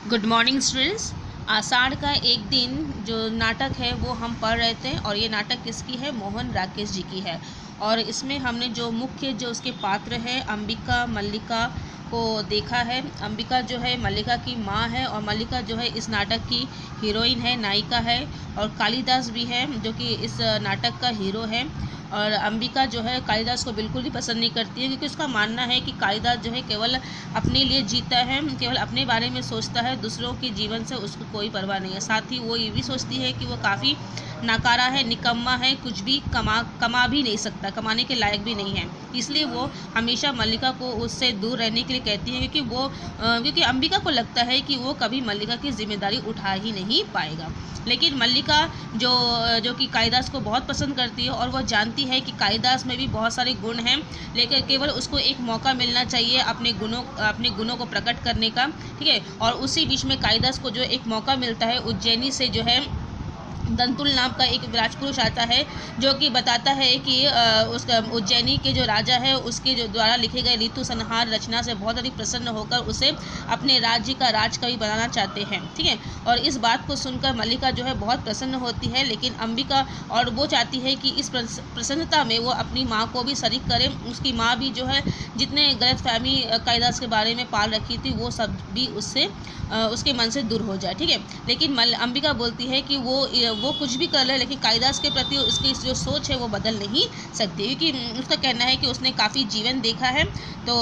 Good morning students. आषाढ़ का एक दिन जो नाटक है वो हम पढ़ रहे थे और ये नाटक किसकी है? मोहन राकेश जी की है। और इसमें हमने जो मुख्य जो उसके पात्र है अंबिका मल्लिका को देखा है। अंबिका जो है मल्लिका की माँ है और मल्लिका जो है इस नाटक की हीरोइन है, नायिका है। और कालिदास भी है जो कि इस नाटक का हीरो है। और अंबिका जो है कालिदास को बिल्कुल भी पसंद नहीं करती है, क्योंकि उसका मानना है कि कालिदास जो है केवल अपने लिए जीता है, केवल अपने बारे में सोचता है, दूसरों के जीवन से उसको कोई परवाह नहीं है। साथ ही वो ये भी सोचती है कि वो काफ़ी नाकारा है, निकम्मा है, कुछ भी कमा भी नहीं सकता, कमाने के लायक भी नहीं है। इसलिए वो हमेशा मल्लिका को उससे दूर रहने के लिए कहती है, क्योंकि अंबिका को लगता है कि वो कभी मल्लिका की जिम्मेदारी उठा ही नहीं पाएगा। लेकिन मल्लिका जो कि कालिदास को बहुत पसंद करती है और वह जानती है कि कालिदास में भी बहुत सारे गुण हैं, लेकिन केवल उसको एक मौका मिलना चाहिए अपने गुणों को प्रकट करने का। ठीक है। और उसी बीच में कालिदास को जो एक मौका मिलता है, उज्जैनी से जो है दंतुल नाम का एक राजपुरुष आता है, जो कि बताता है कि उसका उज्जैनी के जो राजा है उसके जो द्वारा लिखे गए ऋतु संहार रचना से बहुत अधिक प्रसन्न होकर उसे अपने राज्य का राजकवि बनाना चाहते हैं। ठीक है। और इस बात को सुनकर मल्लिका जो है बहुत प्रसन्न होती है, लेकिन अंबिका और वो चाहती है कि इस प्रसन्नता में वो अपनी माँ को भी शरीक करे। उसकी माँ भी जो है जितने गलतफहमी कालिदास के बारे में पाल रखी थी वो सब भी उसके मन से दूर हो जाए। ठीक है। लेकिन अंबिका बोलती है कि वो कुछ भी कर ले, लेकिन कालिदास के प्रति उसकी जो सोच है वो बदल नहीं सकती, क्योंकि उसका कहना है कि उसने काफ़ी जीवन देखा है, तो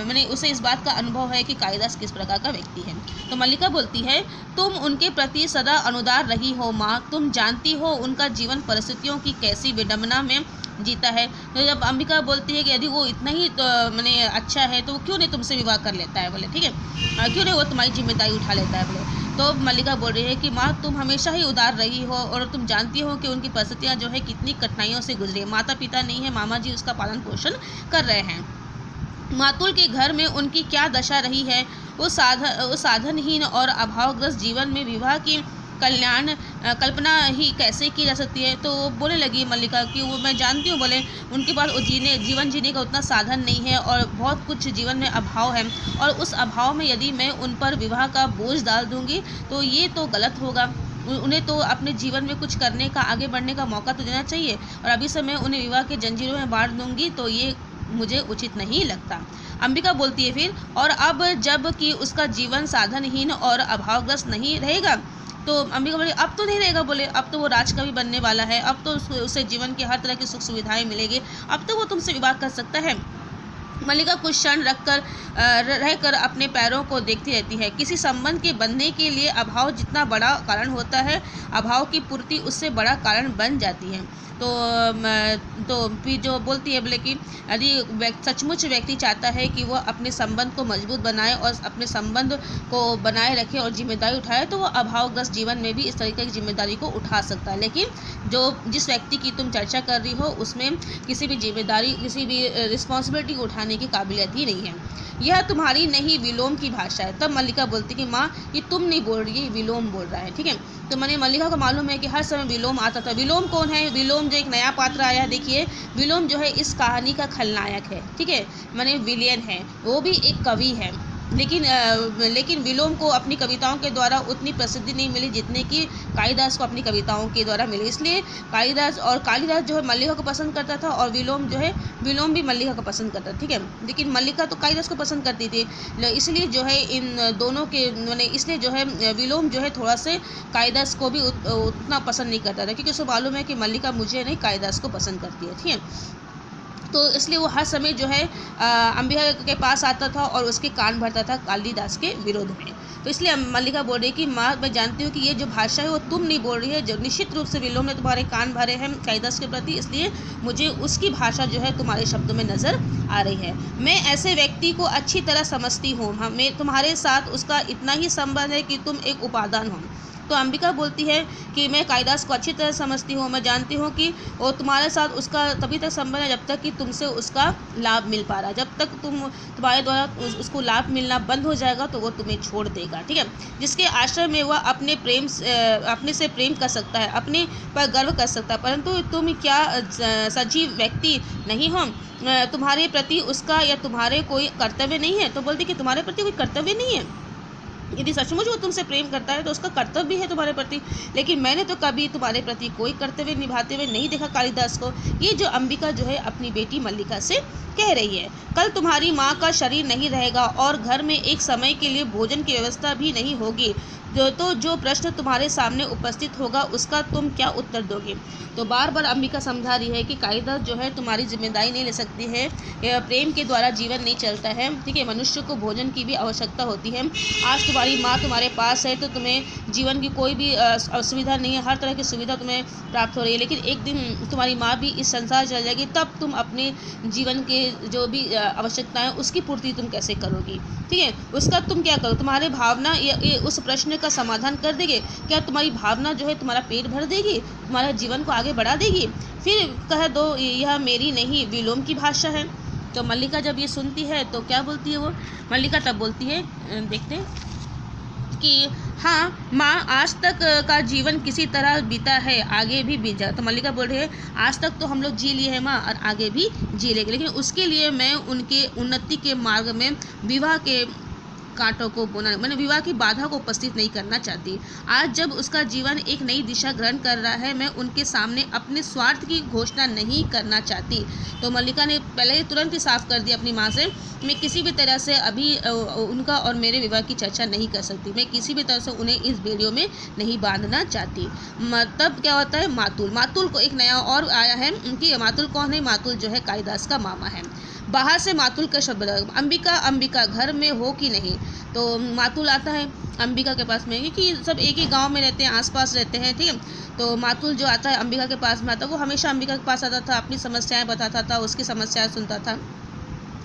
मैंने उसे इस बात का अनुभव है कि कालिदास किस प्रकार का व्यक्ति है। तो मल्लिका बोलती है, तुम उनके प्रति सदा अनुदार रही हो माँ, तुम जानती हो उनका जीवन परिस्थितियों की कैसी विडंबना में जीता है। तो जब अंबिका बोलती है कि यदि वो इतना ही तो मैंने अच्छा है तो वो क्यों नहीं तुमसे विवाह कर लेता है बोले। ठीक है। क्यों नहीं वो तुम्हारी जिम्मेदारी उठा लेता है बोले। तो मल्लिका बोल रही है कि माँ, तुम हमेशा ही उदार रही हो और तुम जानती हो कि उनकी परिस्थितियाँ जो है कितनी कठिनाइयों से गुजरी है। माता पिता नहीं है, मामा जी उसका पालन पोषण कर रहे हैं। मातुल के घर में उनकी क्या दशा रही है। वो साधनहीन और अभावग्रस्त जीवन में विवाह की कल्पना ही कैसे की जा सकती है। तो बोलने लगी मल्लिका कि वो मैं जानती हूँ बोले, उनके पास जीवन जीने का उतना साधन नहीं है और बहुत कुछ जीवन में अभाव है, और उस अभाव में यदि मैं उन पर विवाह का बोझ डाल दूँगी तो ये तो गलत होगा। उन्हें तो अपने जीवन में कुछ करने का, आगे बढ़ने का मौका तो देना चाहिए, और अभी से मैं उन्हें विवाह के जंजीरों में बांध दूँगी तो ये मुझे उचित नहीं लगता। अंबिका बोलती है फिर, और अब जब कि उसका जीवन साधनहीन और अभावग्रस्त नहीं रहेगा, तो अंबिका बोले अब तो नहीं रहेगा बोले, अब तो वो राजकवि बनने वाला है, अब तो उसे जीवन की हर तरह की सुख सुविधाएं मिलेगी, अब तो वो तुमसे विवाह कर सकता है। मल्लिका कुछ क्षण रहकर अपने पैरों को देखती रहती है। किसी संबंध के बनने के लिए अभाव जितना बड़ा कारण होता है, अभाव की पूर्ति उससे बड़ा कारण बन जाती है। तो फिर जो बोलती है बोले कि यदि सचमुच व्यक्ति चाहता है कि वो अपने संबंध को मजबूत बनाए और अपने संबंध को बनाए रखे और जिम्मेदारी उठाए, तो वो अभावग्रस्त जीवन में भी इस तरीके की जिम्मेदारी को उठा सकता है। लेकिन जिस व्यक्ति की तुम चर्चा कर रही हो उसमें किसी भी जिम्मेदारी, किसी भी रिस्पॉन्सिबिलिटी को उठाने की काबिलियत ही नहीं है। यह तुम्हारी नहीं विलोम की भाषा है। तब मल्लिका बोलती कि माँ, ये तुम नहीं बोल रही है, विलोम बोल रहा है। ठीक है। तो मैंने मल्लिका को मालूम है कि हर समय विलोम आता था। विलोम कौन है? विलोम जो एक नया पात्र आया, देखिए विलोम जो है इस कहानी का खलनायक है। ठीक है। मैंने विलियन है, वो भी एक कवि है, लेकिन विलोम को अपनी कविताओं के द्वारा उतनी प्रसिद्धि नहीं मिली जितने कि कालिदास को अपनी कविताओं के द्वारा मिली। इसलिए कालिदास जो है मल्लिका को पसंद करता था, और विलोम भी मल्लिका को पसंद करता था। ठीक है। लेकिन मल्लिका तो कालिदास को पसंद करती थी, इसलिए जो है इन दोनों के इसलिए जो है विलोम जो है थोड़ा से कालिदास को भी उतना पसंद नहीं करता था, क्योंकि उसको मालूम है कि मल्लिका मुझे नहीं कालिदास को पसंद करती है। ठीक है। तो इसलिए वो हर समय जो है अंबिका के पास आता था और उसके कान भरता था कालिदास के विरोध में। तो इसलिए मल्लिका बोल रही कि माँ, मैं जानती हूँ कि ये जो भाषा है वो तुम नहीं बोल रही है, जो निश्चित रूप से विलोम ने तुम्हारे कान भरे हैं कालिदास के प्रति, इसलिए मुझे उसकी भाषा जो है तुम्हारे शब्दों में नज़र आ रही है। मैं ऐसे व्यक्ति को अच्छी तरह समझती हूँ, मैं तुम्हारे साथ उसका इतना ही संबंध है कि तुम एक उपादान हो। तो अंबिका बोलती है कि मैं कालिदास को अच्छी तरह समझती हूँ, मैं जानती हूँ कि वो तुम्हारे साथ उसका तभी तक संबंध है जब तक कि तुमसे उसका लाभ मिल पा रहा है। जब तक तुम्हारे द्वारा उसको लाभ मिलना बंद हो जाएगा तो वो तुम्हें छोड़ देगा। ठीक है। जिसके आश्रय में वह अपने से प्रेम कर सकता है, अपने पर गर्व कर सकता है, परंतु तुम क्या सजीव व्यक्ति नहीं हो? तुम्हारे प्रति उसका या तुम्हारे कोई कर्तव्य नहीं है? तो बोलती कि तुम्हारे प्रति कोई कर्तव्य नहीं है। यदि सचमुच वो तुमसे प्रेम करता है तो उसका कर्तव्य भी है तुम्हारे प्रति, लेकिन मैंने तो कभी तुम्हारे प्रति कोई कर्तव्य निभाते हुए नहीं देखा कालिदास को। ये जो अंबिका जो है अपनी बेटी मल्लिका से कह रही है। कल तुम्हारी माँ का शरीर नहीं रहेगा और घर में एक समय के लिए भोजन की व्यवस्था भी नहीं होगी, जो प्रश्न तुम्हारे सामने उपस्थित होगा उसका तुम क्या उत्तर दोगे। तो बार बार अंबिका समझा रही है कि कालिदास जो है तुम्हारी जिम्मेदारी नहीं ले सकती है, प्रेम के द्वारा जीवन नहीं चलता है, ठीक है। मनुष्य को भोजन की भी आवश्यकता होती है। आज तुम्हारी माँ तुम्हारे पास है तो तुम्हें जीवन की कोई भी असुविधा नहीं है, हर तरह की सुविधा तुम्हें प्राप्त हो रही है, लेकिन एक दिन तुम्हारी माँ भी इस संसार चल जाएगी, तब तुम अपने जीवन के जो भी आवश्यकताएं उसकी पूर्ति तुम कैसे करोगी, ठीक है। उसका तुम क्या करो, तुम्हारे भावना ये उस प्रश्न का समाधान कर देंगे क्या? तुम्हारी भावना जो है तुम्हारा पेट भर देगी, तुम्हारे जीवन को आगे बढ़ा देगी? फिर कह दो यह मेरी नहीं विलोम की भाषा है। तो मल्लिका जब ये सुनती है तो क्या बोलती है वो? मल्लिका तब बोलती है, देखते हैं कि हाँ माँ, आज तक का जीवन किसी तरह बीता है, आगे भी बीत जाएगा। तो मल्लिका बोल रही है आज तक तो हम लोग जी लिए हैं माँ और आगे भी जी लेंगे, लेकिन उसके लिए मैं उनके उन्नति के मार्ग में विवाह के कांटों को बोना, मैंने विवाह की बाधा को उपस्थित नहीं करना चाहती। आज जब उसका जीवन एक नई दिशा ग्रहण कर रहा है, मैं उनके सामने अपने स्वार्थ की घोषणा नहीं करना चाहती। तो मल्लिका ने पहले तुरंत ही साफ कर दिया अपनी माँ से, मैं किसी भी तरह से अभी उनका और मेरे विवाह की चर्चा नहीं कर सकती, मैं किसी भी तरह से उन्हें इस बेड़ियों में नहीं बांधना चाहती। तब क्या होता है, मातुल को एक नया और आया है कि मातुल कौन है? मातुल जो है कालिदास का मामा है। बाहर से मातुल का शब्द, अंबिका घर में हो कि नहीं? तो मातुल आता है अंबिका के पास में, क्योंकि सब एक ही गांव में रहते हैं, आसपास रहते हैं, ठीक है। तो मातुल जो आता है अंबिका के पास में आता है, वो हमेशा अंबिका के पास आता था, अपनी समस्याएं बताता था, उसकी समस्याएं सुनता था।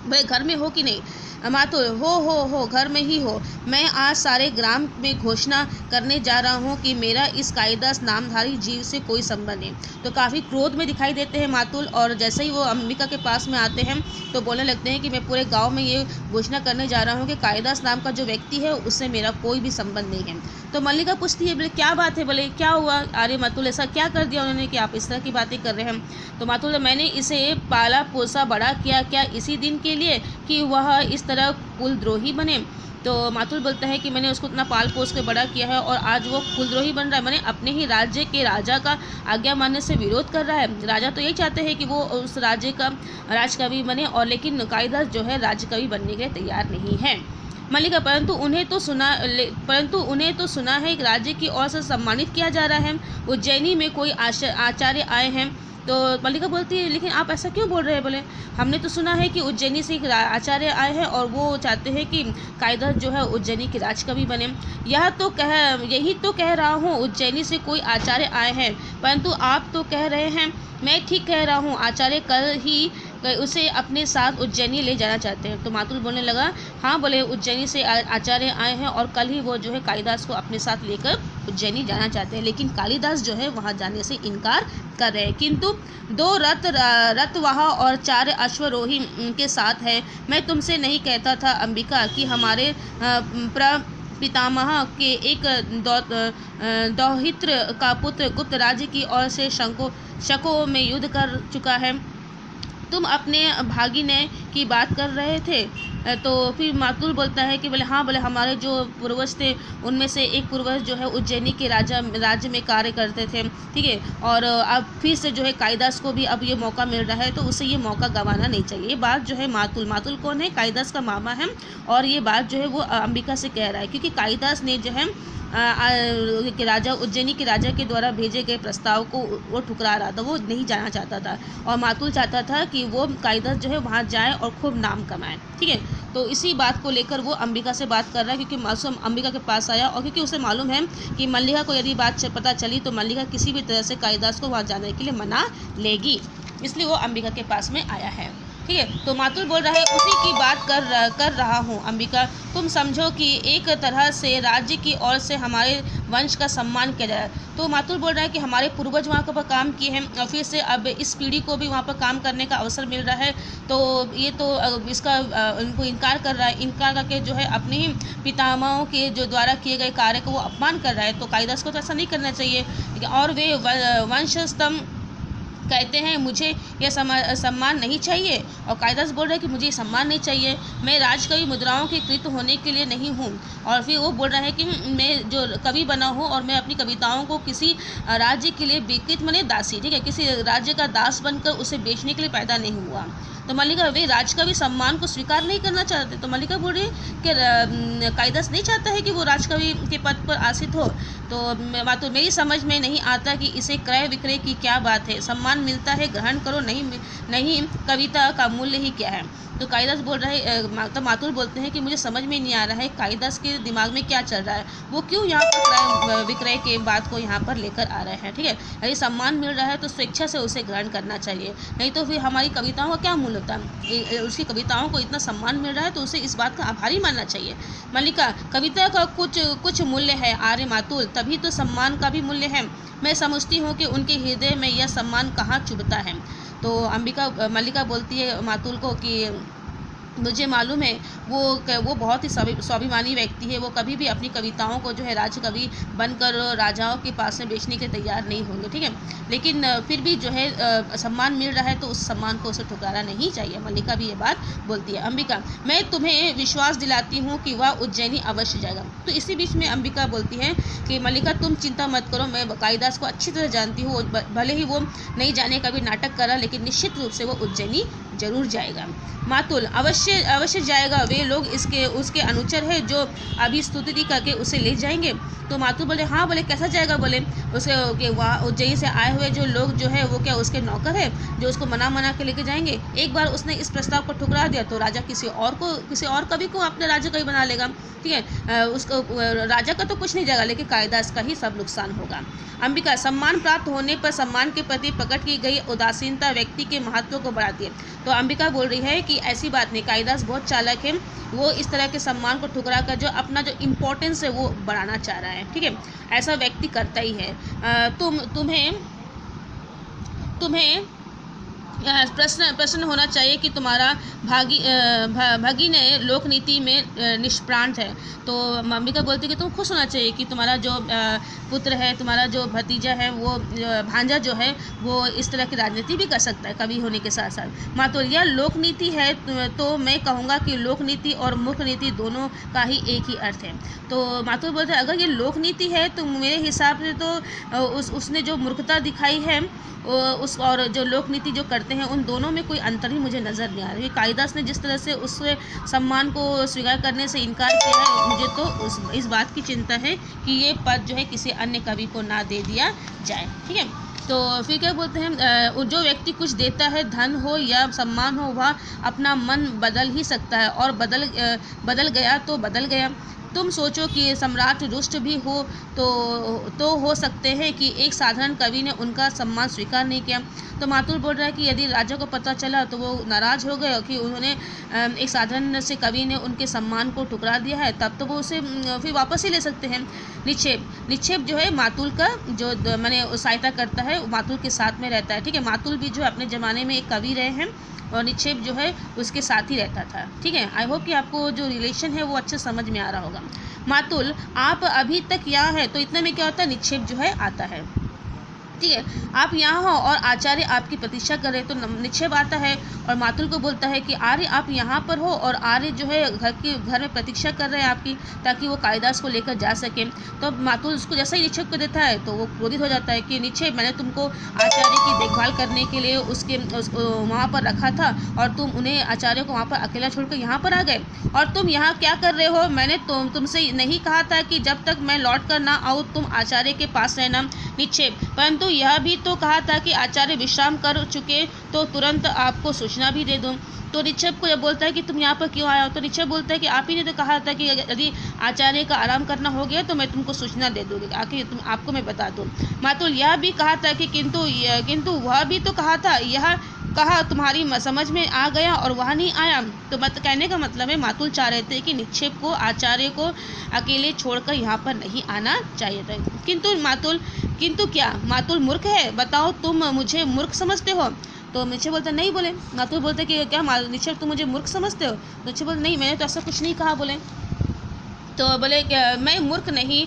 भाई घर में हो कि नहीं? मातुल हो घर में ही हो। मैं आज सारे ग्राम में घोषणा करने जा रहा हूँ कि मेरा इस कालिदास नामधारी जीव से कोई संबंध नहीं। तो काफ़ी क्रोध में दिखाई देते हैं मातुल, और जैसे ही वो अंबिका के पास में आते हैं तो बोलने लगते हैं कि मैं पूरे गांव में ये घोषणा करने जा रहा हूँ कि कालिदास नाम का जो व्यक्ति है उससे मेरा कोई भी संबंध नहीं है। तो मल्लिका पूछती है, बोले क्या बात है, बोले क्या हुआ? अरे मातुल ऐसा क्या कर दिया उन्होंने कि आप इस तरह की बातें कर रहे हैं? तो मातुल, मैंने इसे पाला पोसा बड़ा किया क्या इसी दिन के लिए कि वह इस तरह कुलद्रोही बने? तो मातुल बोलता है कि मैंने उसको इतना पाल पोस के बड़ा किया है और आज वो कुलद्रोही बन रहा है, मैंने अपने ही राज्य के राजा का आज्ञा मानने से विरोध कर रहा है। राजा तो यही चाहते हैं कि वो उस राज्य का राजकवि बने, और लेकिन कालिदास जो है राजकवि बनने के लिए तैयार नहीं है। मल्लिका, परंतु उन्हें तो सुना है कि राज्य की ओर से सम्मानित किया जा रहा है, उज्जैनी में कोई आचार्य आए हैं। तो मल्लिका बोलती है, लेकिन आप ऐसा क्यों बोल रहे हैं? बोले हमने तो सुना है कि उज्जैनी से एक आचार्य आए हैं और वो चाहते हैं कि कालिदास जो है उज्जैनी के राजकवि बने। यही तो कह रहा हूँ, उज्जैनी से कोई आचार्य आए हैं, परंतु आप तो कह रहे हैं मैं ठीक कह रहा हूँ, आचार्य कल ही उसे अपने साथ उज्जैनी ले जाना चाहते हैं। तो मातुल बोलने लगा, हाँ बोले उज्जैनी से आचार्य आए हैं और कल ही वो जो है कालिदास को अपने साथ लेकर उज्जैनी जाना चाहते हैं, लेकिन कालिदास जो है वहाँ जाने से इनकार कर रहे हैं। किंतु 2 रथवाह और 4 अश्वरोही के साथ है। मैं तुमसे नहीं कहता था अंबिका कि हमारे पितामह के एक दौहित्र का पुत्र गुप्त राज्य की ओर से शकों में युद्ध कर चुका है? तुम अपने भागिने की बात कर रहे थे? तो फिर मातुल बोलता है कि बोले हाँ, बोले हमारे जो पूर्वज थे उनमें से एक पूर्वज जो है उज्जैनी के राज्य में कार्य करते थे, ठीक है। और अब फिर से जो है कालिदास को भी अब ये मौका मिल रहा है, तो उसे ये मौका गंवाना नहीं चाहिए। ये बात जो है मातुल कौन है? कालिदास का मामा है, और ये बात जो है वो अंबिका से कह रहा है, क्योंकि कालिदास ने जो है राजा उज्जैनी के राजा के द्वारा भेजे गए प्रस्ताव को वो ठुकरा रहा था, वो नहीं जाना चाहता था, और मातुल चाहता था कि वो कालिदास जो है वहाँ जाए और खूब नाम कमाए, ठीक है। तो इसी बात को लेकर वो अंबिका से बात कर रहा है, क्योंकि मासूम अंबिका के पास आया, और क्योंकि उसे मालूम है कि मल्लिका को यदि बात पता चली तो मल्लिका किसी भी तरह से कालिदास को वहाँ जाने के लिए मना लेगी, इसलिए वो अंबिका के पास में आया है, ठीक है। तो मातुल बोल रहा है, उसी की बात कर रहा हूँ अंबिका, तुम समझो कि एक तरह से राज्य की ओर से हमारे वंश का सम्मान किया जाए। तो मातुल बोल रहा है कि हमारे पूर्वज वहाँ पर काम किए हैं और फिर से अब इस पीढ़ी को भी वहाँ पर काम करने का अवसर मिल रहा है, तो ये तो इसका उनको इनकार कर रहा है, इनकार करके जो है अपने ही पितामहों के जो द्वारा किए गए कार्य को वो अपमान कर रहा है। तो कालिदास को तो ऐसा नहीं करना चाहिए, और वे वंश स्तंभ कहते हैं मुझे यह सम्मान नहीं चाहिए, और कालिदास बोल रहे हैं कि मुझे सम्मान नहीं चाहिए, मैं राजकवि मुद्राओं के कृत होने के लिए नहीं हूँ। और फिर वो बोल रहा है कि मैं जो कवि बना हूँ और मैं अपनी कविताओं को किसी राज्य के लिए विकृत माने दासी, ठीक है, किसी राज्य का दास बनकर उसे बेचने के लिए पैदा नहीं हुआ। तो मल्लिका वे राजकवि सम्मान को स्वीकार नहीं करना चाहते। तो मल्लिका बोल रही है कि कालिदास नहीं चाहता है कि वो राजकवि के पद पर आसीन हो। तो मेरी समझ में नहीं आता कि इसे क्रय विक्रय की क्या बात है। सम्मान मिलता है ग्रहण करो, नहीं कविता का मूल्य ही क्या है। तो कालिदास बोल रहे तो मातुल बोलते हैं कि मुझे समझ में नहीं आ रहा है कालिदास के दिमाग में क्या चल रहा है, वो क्यों यहाँ पर क्रय विक्रय के बात को यहाँ पर लेकर आ रहे हैं, ठीक है। यदि सम्मान मिल रहा है तो स्वेच्छा से उसे ग्रहण करना चाहिए, नहीं तो फिर हमारी कविताओं का क्या मूल्य होता है। उसकी कविताओं को इतना सम्मान मिल रहा है तो उसे इस बात का आभारी मानना चाहिए। मल्लिका, कविता का कुछ मूल्य है आर्य मातुल, तभी तो सम्मान का भी मूल्य है। मैं समझती हूँ कि उनके हृदय में यह सम्मान कहाँ चुभता है। तो मल्लिका बोलती है मातुल को कि मुझे मालूम है वो बहुत ही स्वाभिमानी व्यक्ति है, वो कभी भी अपनी कविताओं को जो है राजकवि बनकर राजाओं के पास में बेचने के तैयार नहीं होंगे, ठीक है। लेकिन फिर भी जो है सम्मान मिल रहा है तो उस सम्मान को उसे ठुकराना नहीं चाहिए। मल्लिका भी ये बात बोलती है। अंबिका, मैं तुम्हें विश्वास दिलाती हूँ कि वह उज्जैनी अवश्य जाएगा। तो इसी बीच में अंबिका बोलती है कि मल्लिका तुम चिंता मत करो, मैं कालिदास को अच्छी तरह जानती हूँ, भले ही वो नहीं जाने का भी नाटक करा, लेकिन निश्चित रूप से वो उज्जैनी जरूर जाएगा। मातुल, अवश्य जाएगा, वे लोग उसके अनुचर है जो अभी स्तुति करके उसे ले जाएंगे। तो मातुल बोले हाँ, बोले कैसा जाएगा, बोले उसके वहाँ उज्जैन से आए हुए जो लोग जो है वो क्या उसके नौकर है जो उसको मना के लेके जाएंगे। एक बार उसने इस प्रस्ताव को ठुकरा दिया तो राजा किसी और कवि को अपने राज्य कवि बना लेगा, ठीक है। उसको राजा का तो कुछ नहीं जाएगा, लेकिन कालिदास का ही सब नुकसान होगा। अंबिका, सम्मान प्राप्त होने पर सम्मान के प्रति प्रकट की गई उदासीनता व्यक्ति के महत्व को बढ़ाती है। तो अंबिका बोल रही है कि ऐसी बात नहीं, कालिदास बहुत चालाक है, वो इस तरह के सम्मान को ठुकरा कर जो अपना जो इम्पोर्टेंस है वो बढ़ाना चाह रहा है, ठीक है। ऐसा व्यक्ति करता ही है। तुम्हें प्रश्न होना चाहिए कि तुम्हारा भागी ने लोकनीति में निष्प्रांत है। तो अंबिका बोलती है कि तुम खुश होना चाहिए कि तुम्हारा जो पुत्र है, तुम्हारा जो भतीजा है, वो भांजा जो है वो इस तरह की राजनीति भी कर सकता है कवि होने के साथ साथ। मातुल, यह लोकनीति है तो मैं कहूँगा कि लोकनीति और मुख्य नीति दोनों का ही एक ही अर्थ है। तो मातुल बोलते हैं अगर ये लोकनीति है तो मेरे हिसाब से तो उसने जो मूर्खता दिखाई है और जो लोकनीति जो करते हैं उन दोनों में कोई अंतर ही मुझे नज़र नहीं आ रहा है। कालिदास ने जिस तरह से उस सम्मान को स्वीकार करने से इनकार किया है, मुझे तो इस बात की चिंता है कि ये पद जो है किसी अन्य कवि को ना दे दिया जाए, ठीक है। तो फिर क्या बोलते हैं, जो व्यक्ति कुछ देता है, धन हो या सम्मान हो, वह अपना मन बदल ही सकता है, और बदल गया तो बदल गया। तुम सोचो कि सम्राट रुष्ट भी हो तो हो सकते हैं कि एक साधारण कवि ने उनका सम्मान स्वीकार नहीं किया। तो मातुल बोल रहा है कि यदि राजा को पता चला तो वो नाराज़ हो गए कि उन्होंने एक साधारण से कवि ने उनके सम्मान को ठुकरा दिया है, तब तो वो उसे फिर वापस ही ले सकते हैं। निक्षेप जो है मातुल का जो मैंने सहायता करता है, मातुल के साथ में रहता है, ठीक है। मातुल भी जो है अपने ज़माने में एक कवि रहे हैं और निक्षेप जो है उसके साथ ही रहता था, ठीक है। आई होप कि आपको जो रिलेशन है वो अच्छे समझ में आ रहा होगा। मातुल, आप अभी तक यहाँ है तो इतने में क्या होता है, निक्षेप जो है आता है, ठीक है। आप यहाँ हो और आचार्य आपकी प्रतीक्षा कर रहे तो निक्षेप आता है और मातुल को बोलता है कि आर्य आप यहाँ पर हो और आर्य जो है घर में प्रतीक्षा कर रहे हैं आपकी, ताकि वो कालिदास को लेकर जा सके। तो मातुल उसको जैसा ही निक्षेप को देता है तो वो क्रोधित हो जाता है कि निक्षेप, मैंने तुमको आचार्य की देखभाल करने के लिए वहाँ पर रखा था और तुम उन्हें आचार्य को वहाँ पर अकेला छोड़कर यहाँ पर आ गए, और तुम यहाँ क्या कर रहे हो। मैंने तुमसे नहीं कहा था कि जब तक मैं लौट कर ना आऊँ तुम आचार्य के पास रहना। निक्षेप, परंतु यह भी तो कहा था कि आचार्य विश्राम कर चुके तो तुरंत आपको सूचना भी दे दूं। तो निक्षेप को जब बोलता है कि तुम यहाँ पर क्यों आए हो, तो निक्षेप बोलता है कि आप ही ने तो कहा था कि यदि आचार्य का आराम करना हो गया तो मैं तुमको सूचना दे दूँगी, आखिर आपको मैं बता दूँ। मातुल, यह भी कहा था कि किंतु वह भी तो कहा था, यह कहा तुम्हारी समझ में आ गया और वह नहीं आया। तो कहने का मतलब है मातुल चाह रहे थे कि निक्षेप को आचार्य को अकेले छोड़कर यहाँ पर नहीं आना चाहिए था। किंतु क्या मातुल मूर्ख है, बताओ तुम मुझे मूर्ख समझते हो। तो निक्षेप बोलता नहीं, बोले मातुल बोलते कि क्या निक्षेप तुम मुझे मूर्ख समझते हो। निक्षेप बोलते नहीं, मैंने तो ऐसा कुछ नहीं कहा, बोले तो बोले कि मैं मूर्ख नहीं,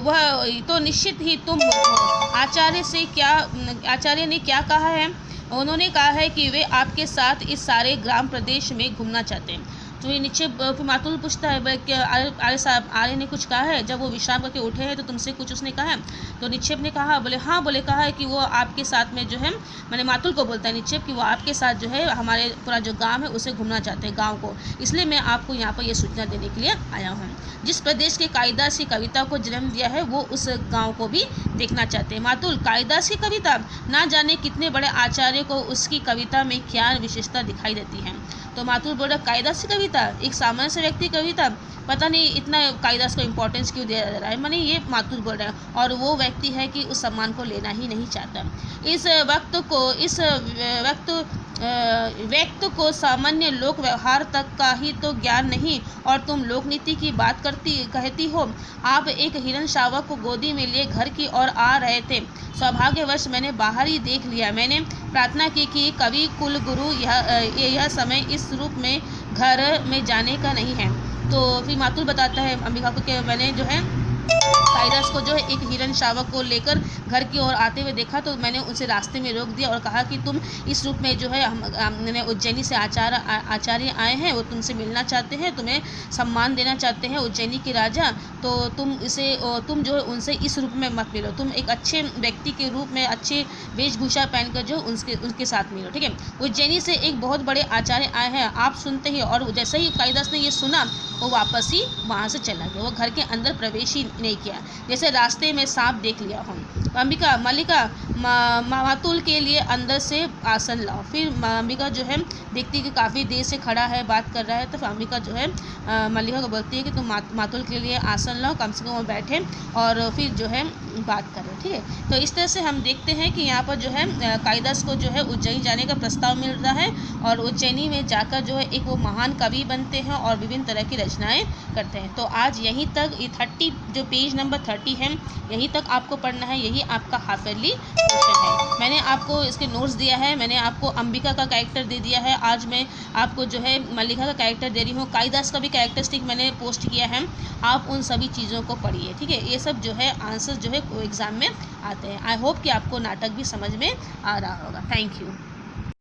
वह तो निश्चित ही तुम मूर्ख हो। आचार्य ने क्या कहा है? उन्होंने कहा है कि वे आपके साथ इस सारे ग्राम प्रदेश में घूमना चाहते हैं। तो ये निक्षेप फिर मातुल पूछता है, बोले कि आर्य साहब, आर्य ने कुछ कहा है जब वो विश्राम करके उठे हैं तो तुमसे कुछ उसने कहा है? तो निक्षेप ने कहा, बोले हाँ, बोले कहा है कि वो आपके साथ में जो है, मैंने मातुल को बोलता है निक्षेप कि वो आपके साथ जो है हमारे पूरा जो गांव है उसे घूमना चाहते हैं, गांव को, इसलिए मैं आपको यहाँ पर ये सूचना देने के लिए आया हूँ। जिस प्रदेश के कालिदास की कविता को जन्म दिया है वो उस गांव को भी देखना चाहते हैं। मातुल, कालिदास की कविता, ना जाने कितने बड़े आचार्य को उसकी कविता में क्या विशेषता दिखाई देती है। तो मातुल बोल रहा, कालिदास की कविता, एक सामान्य से व्यक्ति की कविता, पता नहीं इतना कालिदास को इम्पोर्टेंस क्यों दिया जा रहा है। माने ये मातुल बोल रहा है, और वो व्यक्ति है कि उस सम्मान को लेना ही नहीं चाहता। इस व्यक्त को सामान्य लोक व्यवहार तक का ही तो ज्ञान नहीं, और तुम लोकनीति की बात कहती हो। आप एक हिरण शावक को गोदी में लिए घर की ओर आ रहे थे। सौभाग्यवश मैंने बाहर ही देख लिया। मैंने प्रार्थना की कि कवि कुल गुरु यह समय इस रूप में घर में जाने का नहीं है। तो फिर मातुल बताता है अंबिका को कि मैंने जो है कालिदास को जो है एक हिरण शावक को लेकर घर की ओर आते हुए देखा, तो मैंने उसे रास्ते में रोक दिया और कहा कि तुम इस रूप में जो है हमने उज्जैनी से आचार्य आए हैं, वो तुमसे मिलना चाहते हैं, तुम्हें सम्मान देना चाहते हैं, उज्जैनी के राजा। तो तुम जो है उनसे इस रूप में मत मिलो, तुम एक अच्छे व्यक्ति के रूप में अच्छे वेशभूषा पहनकर जो उनके साथ मिलो, ठीक है। उज्जैनी से एक बहुत बड़े आचार्य आए हैं, आप सुनते ही, और जैसे ही कालिदास ने ये सुना वो वापस ही वहाँ से चला गया, वो घर के अंदर प्रवेश ही नहीं किया, जैसे रास्ते में सांप देख लिया हो। अंबिका, मल्लिका, मातुल के लिए अंदर से आसन लाओ। फिर अंबिका जो है देखती है कि काफ़ी देर से खड़ा है, बात कर रहा है, तो फिर अंबिका जो है मल्लिका को बोलती है कि तुम मातुल के लिए आसन लाओ, कम से कम वो बैठे और फिर जो है बात करें, ठीक है। तो इस तरह से हम देखते हैं कि यहाँ पर जो है कालिदास को जो है उज्जैनी जाने का प्रस्ताव मिल रहा है, और उज्जैनी में जाकर जो है एक वो महान कवि बनते हैं और विभिन्न तरह की रचनाएं करते हैं। तो आज यहीं तक, ये 30 जो पेज नंबर 30 है, यहीं तक आपको पढ़ना है, यही आपका हाफ ईयरली क्वेश्चन है। मैंने आपको इसके नोट्स दिया है, मैंने आपको अंबिका का कैरेक्टर दे दिया है, आज मैं आपको जो है मल्लिका का कैरेक्टर दे रही हूँ, कालिदास का भी कैरेक्टरिस्टिक मैंने पोस्ट किया है, आप उन सभी चीज़ों को पढ़िए, ठीक है। ये सब जो है आंसर जो है एग्ज़ाम में आते हैं। आई होप कि आपको नाटक भी समझ में आ रहा होगा। Thank you.